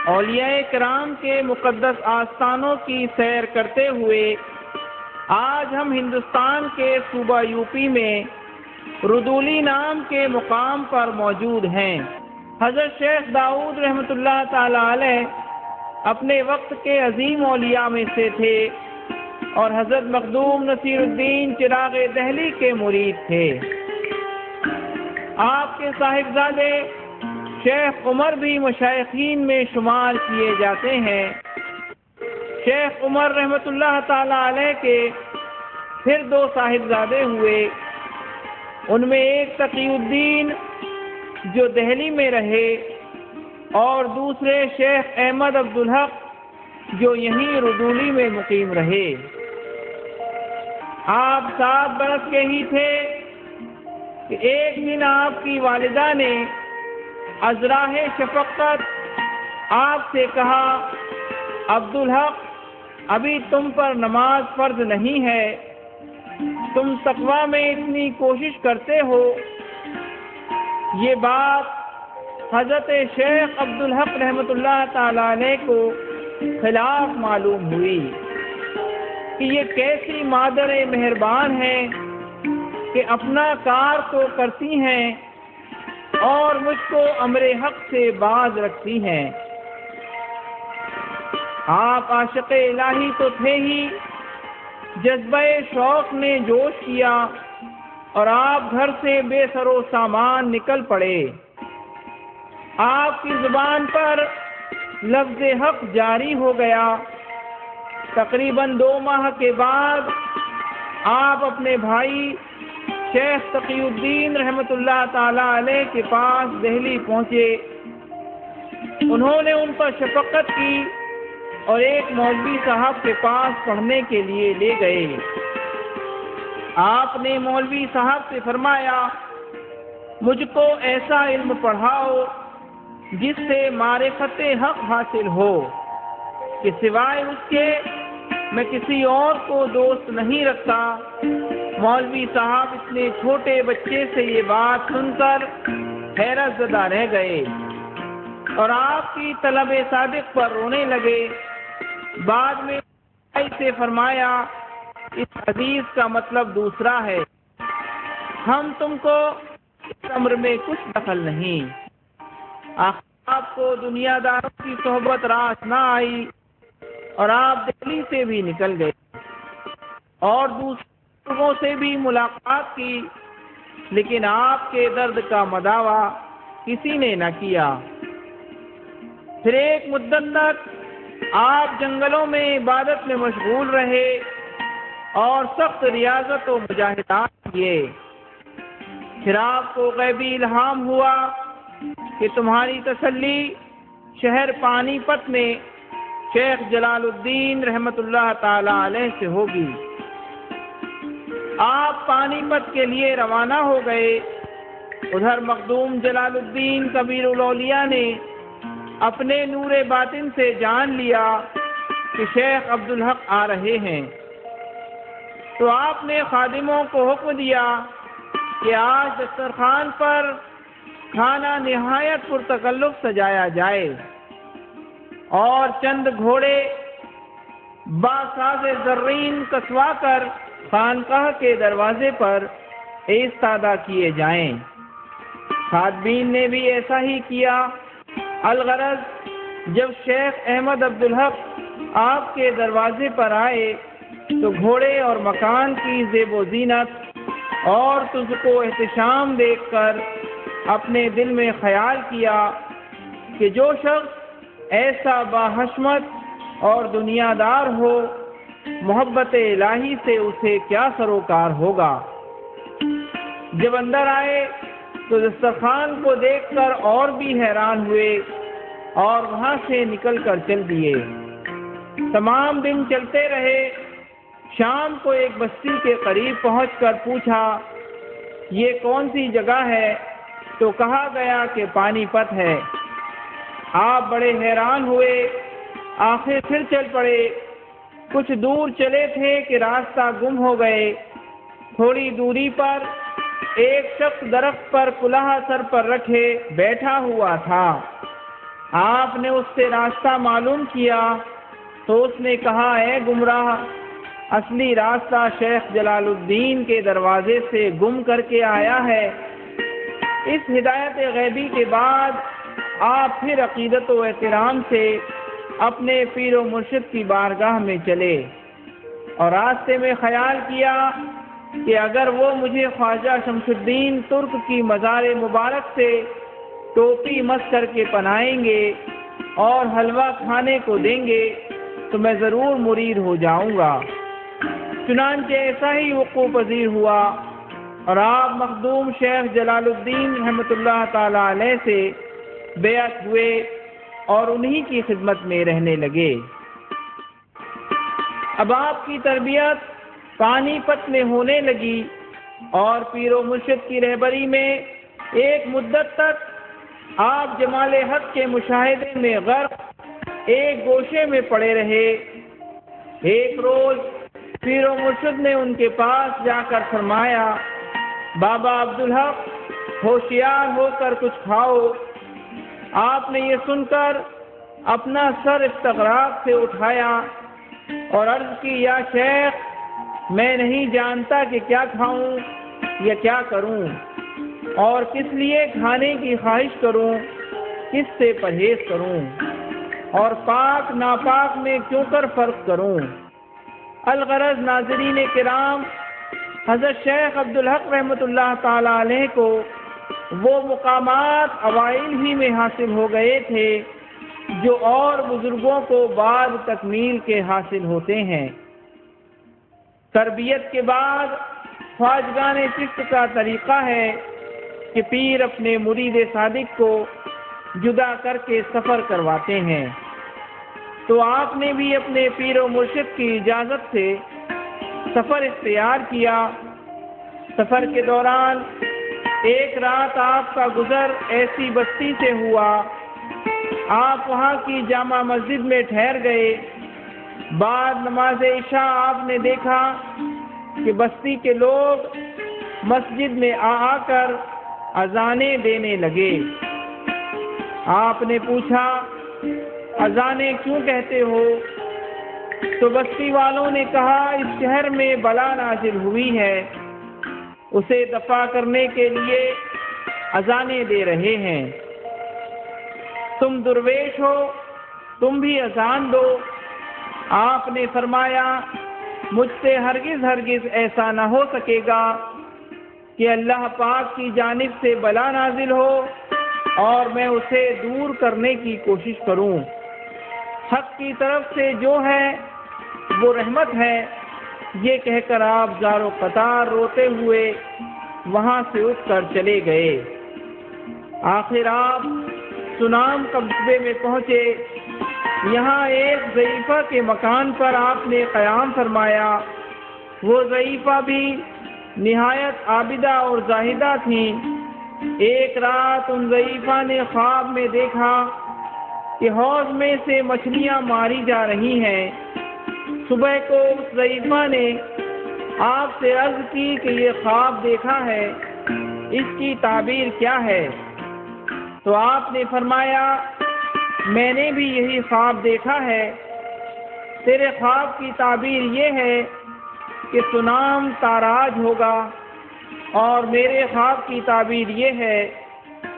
اولیاء کرام کے مقدس آستانوں کی سیر کرتے ہوئے آج ہم ہندوستان کے صوبہ یو پی میں ردولی نام کے مقام پر موجود ہیں۔ حضرت شیخ داؤد رحمۃ اللہ تعالی علیہ اپنے وقت کے عظیم اولیاء میں سے تھے اور حضرت مخدوم نصیر الدین چراغ دہلی کے مرید تھے۔ آپ کے صاحبزادے شیخ عمر بھی مشائخین میں شمار کیے جاتے ہیں۔ شیخ عمر رحمۃ اللہ تعالی علیہ کے پھر دو صاحبزادے ہوئے، ان میں ایک تقی الدین جو دہلی میں رہے اور دوسرے شیخ احمد عبدالحق جو یہیں ردولی میں مقیم رہے۔ آپ 7 برس کے ہی تھے کہ ایک دن آپ کی والدہ نے ازراہ شفقت آپ سے کہا، عبدالحق ابھی تم پر نماز فرض نہیں ہے، تم تقویٰ میں اتنی کوشش کرتے ہو۔ یہ بات حضرت شیخ عبدالحق رحمۃ اللہ تعالی علیہ کو خلاف معلوم ہوئی کہ یہ کیسی مادر مہربان ہے کہ اپنا کار تو کرتی ہیں اور مجھ کو امر حق سے باز رکھتی ہیں۔ آپ عاشق الہی تو تھے ہی، جذبہ شوق نے جوش کیا اور آپ گھر سے بے سر و سامان نکل پڑے۔ آپ کی زبان پر لفظ حق جاری ہو گیا۔ تقریباً 2 ماہ کے بعد آپ اپنے بھائی شیخ تقی الدین رحمۃ اللہ تعالی علیہ کے پاس دہلی پہنچے۔ انہوں نے ان پر شفقت کی اور ایک مولوی صاحب کے پاس پڑھنے کے لیے لے گئے۔ آپ نے مولوی صاحب سے فرمایا، مجھ کو ایسا علم پڑھاؤ جس سے معرفت حق حاصل ہو کہ سوائے اس کے میں کسی اور کو دوست نہیں رکھتا۔ مولوی صاحب اتنے چھوٹے بچے سے یہ بات سن کر حیرت زدہ رہ گئے اور آپ کی طلب صادق پر رونے لگے۔ بعد میں سے فرمایا، اس حدیث کا مطلب دوسرا ہے، ہم تم کو اس امر میں کچھ دخل نہیں۔ آپ کو دنیا داروں کی صحبت راس نہ آئی اور آپ دہلی سے بھی نکل گئے اور دوسرے لوگوں سے بھی ملاقات کی، لیکن آپ کے درد کا مداوع کسی نے نہ کیا۔ پھر ایک مدت تک آپ جنگلوں میں عبادت میں مشغول رہے اور سخت ریاضت و مجاہدات کیے۔ پھر آپ کو غیبی الہام ہوا کہ تمہاری تسلی شہر پانی پت میں شیخ جلال الدین رحمۃ اللہ تعالی علیہ سے ہوگی۔ آپ پانی پت کے لیے روانہ ہو گئے۔ ادھر مخدوم جلال الدین کبیر الاولیاء نے اپنے نور باطن سے جان لیا کہ شیخ عبدالحق آ رہے ہیں، تو آپ نے خادموں کو حکم دیا کہ آج دسترخوان پر کھانا نہایت پرتکلف سجایا جائے اور چند گھوڑے باساز زرین کسوا کر خانقاہ کے دروازے پر ایستادہ کیے جائیں۔ خادمین نے بھی ایسا ہی کیا۔ الغرض جب شیخ احمد عبدالحق آپ کے دروازے پر آئے تو گھوڑے اور مکان کی زیب و زینت اور تجھ کو احتشام دیکھ کر اپنے دل میں خیال کیا کہ جو شخص ایسا باحشمت اور دنیا دار ہو، محبت الہی سے اسے کیا سروکار ہوگا۔ جب اندر آئے تو دسترخوان کو دیکھ کر اور بھی حیران ہوئے اور وہاں سے نکل کر چل دیے۔ تمام دن چلتے رہے۔ شام کو ایک بستی کے قریب پہنچ کر پوچھا، یہ کون سی جگہ ہے؟ تو کہا گیا کہ پانی پت ہے۔ آپ بڑے حیران ہوئے، آخر پھر چل پڑے۔ کچھ دور چلے تھے کہ راستہ گم ہو گئے۔ تھوڑی دوری پر ایک شخص درخت پر کلہا سر پر رکھے بیٹھا ہوا تھا۔ آپ نے اس سے راستہ معلوم کیا تو اس نے کہا، اے گمراہ، اصلی راستہ شیخ جلال الدین کے دروازے سے گم کر کے آیا ہے۔ اس ہدایت غیبی کے بعد آپ پھر عقیدت و احترام سے اپنے پیر و مرشد کی بارگاہ میں چلے اور راستے میں خیال کیا کہ اگر وہ مجھے خواجہ شمس الدین ترک کی مزار مبارک سے ٹوپی مس کر کے پہنائیں گے اور حلوہ کھانے کو دیں گے تو میں ضرور مرید ہو جاؤں گا۔ چنانچہ ایسا ہی وقوع پذیر ہوا اور آپ مخدوم شیخ جلال الدین رحمۃ اللہ تعالی علیہ سے بیعت ہوئے اور انہی کی خدمت میں رہنے لگے۔ اب آپ کی تربیت پانی پت میں ہونے لگی اور پیر و مرشد کی رہبری میں ایک مدت تک آپ جمال حق کے مشاہدے میں غرق ایک گوشے میں پڑے رہے۔ ایک روز پیر و مرشد نے ان کے پاس جا کر فرمایا، بابا عبدالحق، ہوشیار ہو کر کچھ کھاؤ۔ آپ نے یہ سن کر اپنا سر استغراق سے اٹھایا اور عرض کی، یا شیخ، میں نہیں جانتا کہ کیا کھاؤں یا کیا کروں اور کس لیے کھانے کی خواہش کروں، کس سے پرہیز کروں اور پاک ناپاک میں کیوں کر فرق کروں۔ الغرض ناظرین کرام، حضرت شیخ عبدالحق رحمۃ اللہ تعالی علیہ کو وہ مقامات اوائل ہی میں حاصل ہو گئے تھے جو اور بزرگوں کو بعد تکمیل کے حاصل ہوتے ہیں۔ تربیت کے بعد خواجگان چشت کا طریقہ ہے کہ پیر اپنے مرید صادق کو جدا کر کے سفر کرواتے ہیں، تو آپ نے بھی اپنے پیر و مرشد کی اجازت سے سفر اختیار کیا۔ سفر کے دوران ایک رات آپ کا گزر ایسی بستی سے ہوا، آپ وہاں کی جامع مسجد میں ٹھہر گئے۔ بعد نماز عشاء آپ نے دیکھا کہ بستی کے لوگ مسجد میں آ کر اذانیں دینے لگے۔ آپ نے پوچھا، اذانیں کیوں کہتے ہو؟ تو بستی والوں نے کہا، اس شہر میں بلا نازل ہوئی ہے، اسے دفع کرنے کے لیے اذانیں دے رہے ہیں۔ تم درویش ہو، تم بھی اذان دو۔ آپ نے فرمایا، مجھ سے ہرگز ہرگز ایسا نہ ہو سکے گا کہ اللہ پاک کی جانب سے بلا نازل ہو اور میں اسے دور کرنے کی کوشش کروں۔ حق کی طرف سے جو ہے وہ رحمت ہے، یہ کہہ کر آپ زار و قطار روتے ہوئے وہاں سے اٹھ کر چلے گئے۔ آخر آپ سنام قصبے میں پہنچے۔ یہاں ایک ضعیفہ کے مکان پر آپ نے قیام فرمایا۔ وہ ضعیفہ بھی نہایت عابدہ اور زاہدہ تھیں۔ ایک رات ان ضعیفہ نے خواب میں دیکھا کہ حوض میں سے مچھلیاں ماری جا رہی ہیں۔ صبح کو اس ضعیفہ نے آپ سے عرض کی کہ یہ خواب دیکھا ہے، اس کی تعبیر کیا ہے؟ تو آپ نے فرمایا، میں نے بھی یہی خواب دیکھا ہے۔ تیرے خواب کی تعبیر یہ ہے کہ سنام تاراج ہوگا، اور میرے خواب کی تعبیر یہ ہے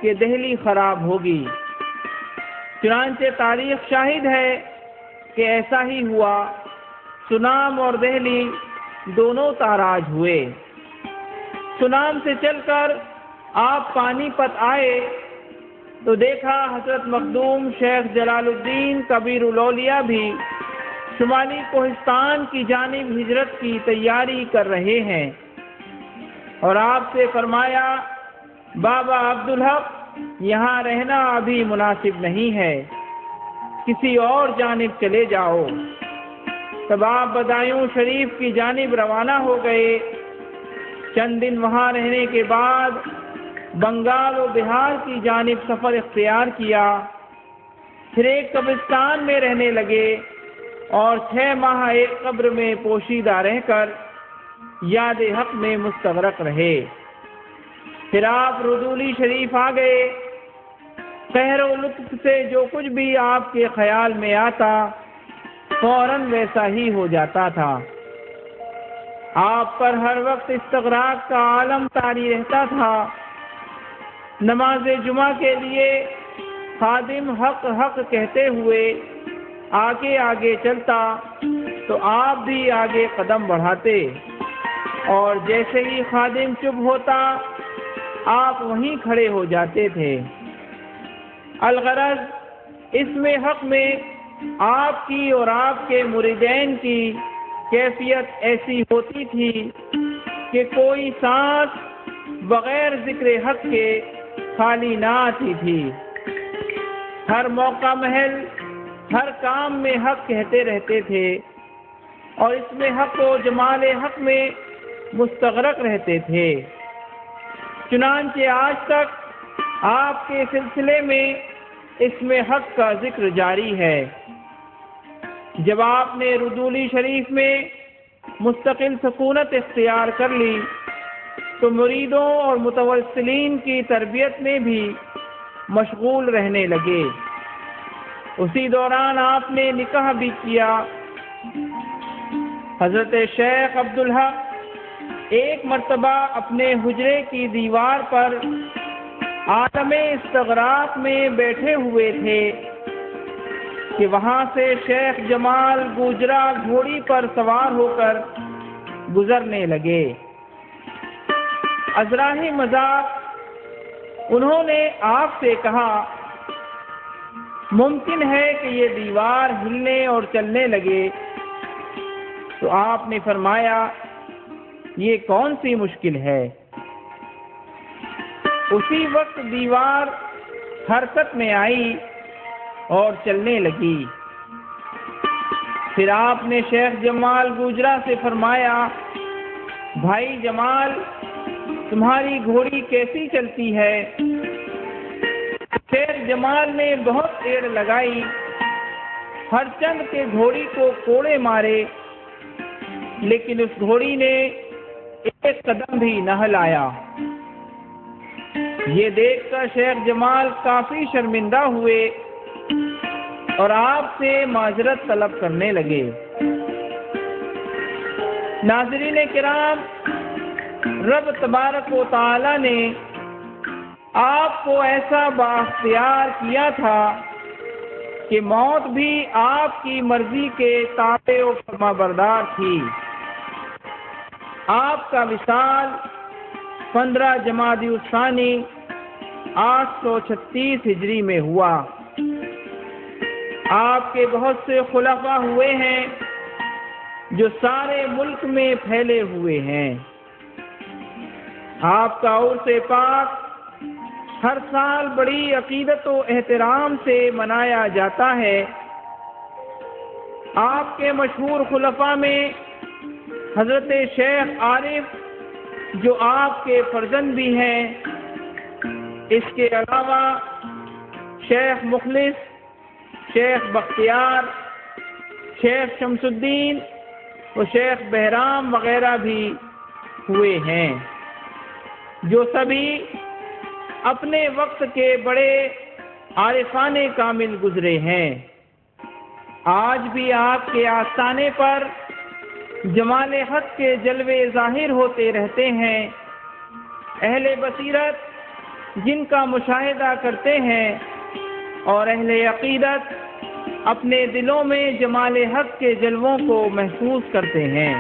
کہ دہلی خراب ہوگی۔ چنانچہ تاریخ شاہد ہے کہ ایسا ہی ہوا، سنام اور دہلی دونوں تاراج ہوئے۔ سنام سے چل کر آپ پانی پت آئے تو دیکھا حضرت مخدوم شیخ جلال الدین کبیر الاولیاء بھی شمالی کوہستان کی جانب ہجرت کی تیاری کر رہے ہیں، اور آپ سے فرمایا، بابا عبدالحق، یہاں رہنا ابھی مناسب نہیں ہے، کسی اور جانب چلے جاؤ۔ تب آپ بدایوں شریف کی جانب روانہ ہو گئے۔ چند دن وہاں رہنے کے بعد بنگال و بہار کی جانب سفر اختیار کیا۔ پھر ایک قبرستان میں رہنے لگے اور 6 ماہ ایک قبر میں پوشیدہ رہ کر یاد حق میں مستغرق رہے۔ پھر آپ ردولی شریف آ گئے۔ قہر و لطف سے جو کچھ بھی آپ کے خیال میں آتا فوراً ویسا ہی ہو جاتا تھا۔ آپ پر ہر وقت استغراق کا عالم طاری رہتا تھا۔ نماز جمعہ کے لیے خادم حق حق کہتے ہوئے آگے آگے چلتا تو آپ بھی آگے قدم بڑھاتے، اور جیسے ہی خادم چپ ہوتا آپ وہیں کھڑے ہو جاتے تھے۔ الغرض اس میں حق میں آپ کی اور آپ کے مریدین کی کیفیت ایسی ہوتی تھی کہ کوئی سانس بغیر ذکر حق کے خالی نہ آتی تھی۔ ہر موقع محل ہر کام میں حق کہتے رہتے تھے اور اس میں حق و جمال حق میں مستغرق رہتے تھے۔ چنانچہ آج تک آپ کے سلسلے میں اس میں حق کا ذکر جاری ہے۔ جب آپ نے ردولی شریف میں مستقل سکونت اختیار کر لی تو مریدوں اور متوسلین کی تربیت میں بھی مشغول رہنے لگے۔ اسی دوران آپ نے نکاح بھی کیا۔ حضرت شیخ عبدالحق ایک مرتبہ اپنے حجرے کی دیوار پر عالم استغراق میں بیٹھے ہوئے تھے کہ وہاں سے شیخ جمال گوجرا گھوڑی پر سوار ہو کر گزرنے لگے۔ ازراہ مذاق انہوں نے آپ سے کہا، ممکن ہے کہ یہ دیوار ہلنے اور چلنے لگے؟ تو آپ نے فرمایا، یہ کون سی مشکل ہے؟ اسی وقت دیوار حرکت میں آئی اور چلنے لگی۔ پھر آپ نے شیخ جمال گوجرا سے فرمایا، بھائی جمال، تمہاری گھوڑی کیسی چلتی ہے؟ شیخ جمال نے بہت دیر لگائی، ہر چند کے گھوڑی کو کوڑے مارے، لیکن اس گھوڑی نے ایک قدم بھی نہ ہلایا۔ یہ دیکھ کر شیخ جمال کافی شرمندہ ہوئے اور آپ سے معذرت طلب کرنے لگے۔ ناظرین کرام، رب تبارک و تعالی نے آپ کو ایسا بااختیار کیا تھا کہ موت بھی آپ کی مرضی کے تابع و فرما بردار تھی۔ آپ کا وصال 15 جمادی الثانی 836 ہجری میں ہوا۔ آپ کے بہت سے خلفاء ہوئے ہیں جو سارے ملک میں پھیلے ہوئے ہیں۔ آپ کا عرس پاک ہر سال بڑی عقیدت و احترام سے منایا جاتا ہے۔ آپ کے مشہور خلفاء میں حضرت شیخ عارف جو آپ کے فرزند بھی ہیں، اس کے علاوہ شیخ مخلص، شیخ بختیار، شیخ شمس الدین و شیخ بہرام وغیرہ بھی ہوئے ہیں، جو سبھی اپنے وقت کے بڑے عارفان کامل گزرے ہیں۔ آج بھی آپ کے آستانے پر جمال حق کے جلوے ظاہر ہوتے رہتے ہیں۔ اہل بصیرت جن کا مشاہدہ کرتے ہیں اور اہل عقیدت اپنے دلوں میں جمال حق کے جلووں کو محسوس کرتے ہیں۔